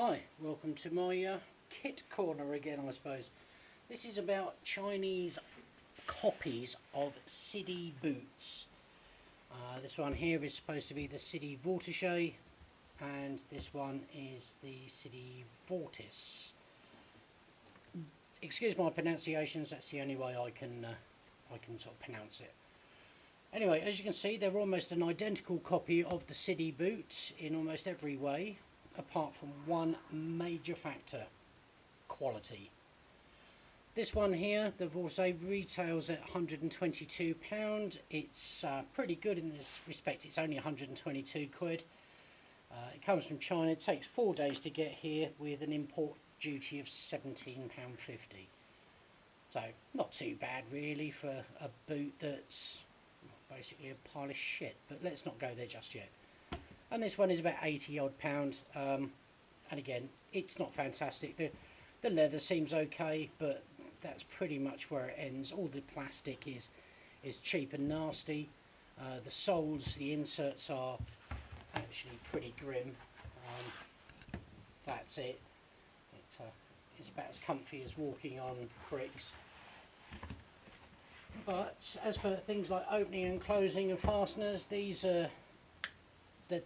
Hi, welcome to my kit corner again, I suppose. This is about Chinese copies of SIDI boots. This one here is supposed to be the SIDI Vortice, and this one is the SIDI Vortis. Excuse my pronunciations, that's the only way I can sort of pronounce it. Anyway, as you can see, they're almost an identical copy of the SIDI boot in almost every way, apart from one major factor: quality. This one here, the Vortice, retails at £122. It's pretty good in this respect. It's only 122 quid. It comes from China. It takes 4 days to get here with an import duty of £17.50. So not too bad really for a boot that's basically a pile of shit, but let's not go there just yet. And this one is about 80 odd pound, and again, it's not fantastic. The leather seems okay, but that's pretty much where it ends. All the plastic is cheap and nasty. The soles, the inserts are actually pretty grim. That's it. It's about as comfy as walking on bricks. But as for things like opening and closing and fasteners, these are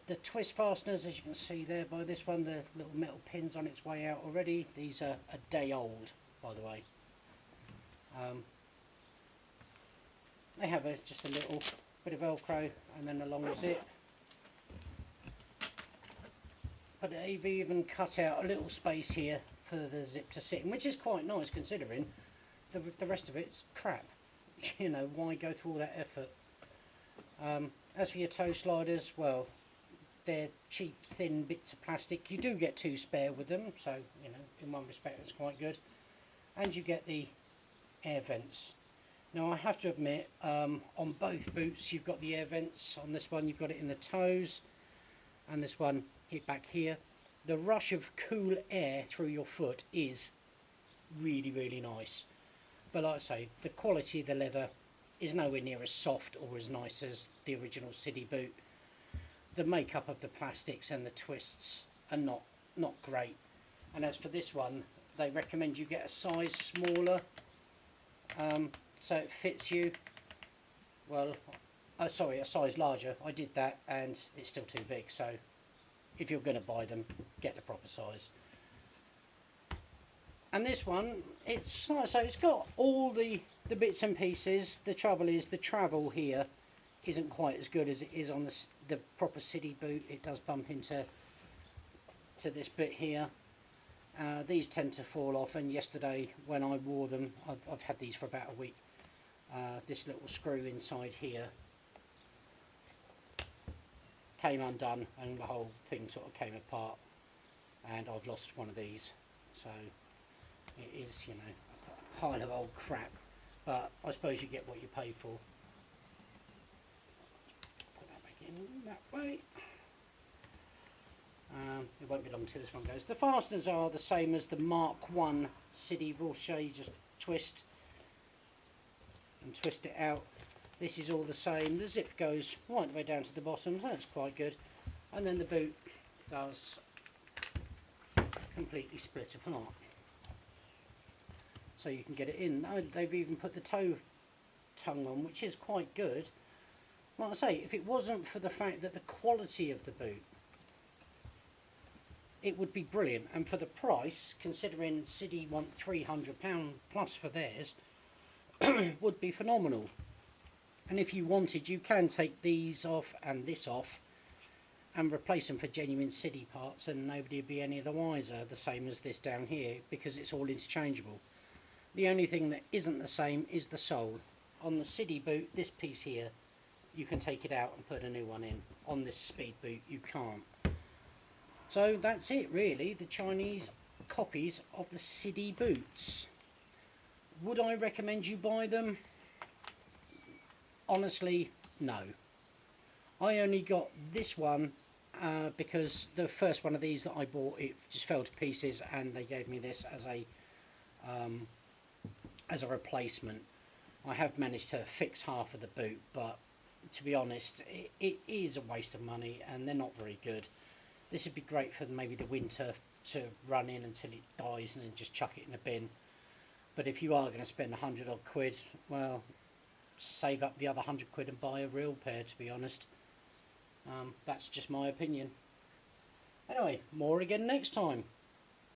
the twist fasteners, as you can see there by this one. The little metal pins on its way out already. These are a day old, by the way. They have just a little bit of Velcro and then a long zip. But they've even cut out a little space here for the zip to sit in, which is quite nice considering the rest of it's crap. You know, why go through all that effort? As for your toe sliders, well, they're cheap, thin bits of plastic. You do get 2 spare with them, so, you know, in one respect it's quite good. And you get the air vents. Now, I have to admit, on both boots you've got the air vents. On this one you've got it in the toes, and this one back here. The rush of cool air through your foot is really, really nice. But like I say, the quality of the leather is nowhere near as soft or as nice as the original SIDI boot. The makeup of the plastics and the twists are not great. And as for this one, they recommend you get a size smaller, so it fits you. Well, sorry, a size larger. I did that and it's still too big, so if you're going to buy them, get the proper size. And this one, it's got all the bits and pieces. The trouble is the travel here isn't quite as good as it is on the proper SIDI boot. It does bump into this bit here. These tend to fall off, and yesterday when I wore them, I've had these for about a week, this little screw inside here came undone and the whole thing sort of came apart, and I've lost one of these. So it is, you know, a pile of old crap, but I suppose you get what you pay for. Put that back in that way. It won't be long till this one goes. The fasteners are the same as the Mark 1 SIDI Vortice. You just twist and twist it out. This is all the same. The zip goes right the way down to the bottom, so that's quite good. And then the boot does completely split apart, so you can get it in. They've even put the toe tongue on, which is quite good. Like I say, if it wasn't for the fact that the quality of the boot, it would be brilliant. And for the price, considering SIDI want £300 plus for theirs, would be phenomenal. And if you wanted, you can take these off and this off and replace them for genuine SIDI parts, and nobody would be any the wiser. The same as this down here, because it's all interchangeable. The only thing that isn't the same is the sole. On the SIDI boot, this piece here, you can take it out and put a new one in. On this speed boot, you can't. So that's it really, the Chinese copies of the SIDI boots. Would I recommend you buy them? Honestly, no. I only got this one because the first one of these that I bought, it just fell to pieces, and they gave me this as a replacement. I have managed to fix half of the boot, but to be honest, it is a waste of money and they're not very good. This would be great for maybe the winter to run in until it dies and then just chuck it in the bin. But if you are going to spend 100 odd quid, well, save up the other 100 quid and buy a real pair, to be honest. That's just my opinion. Anyway, more again next time.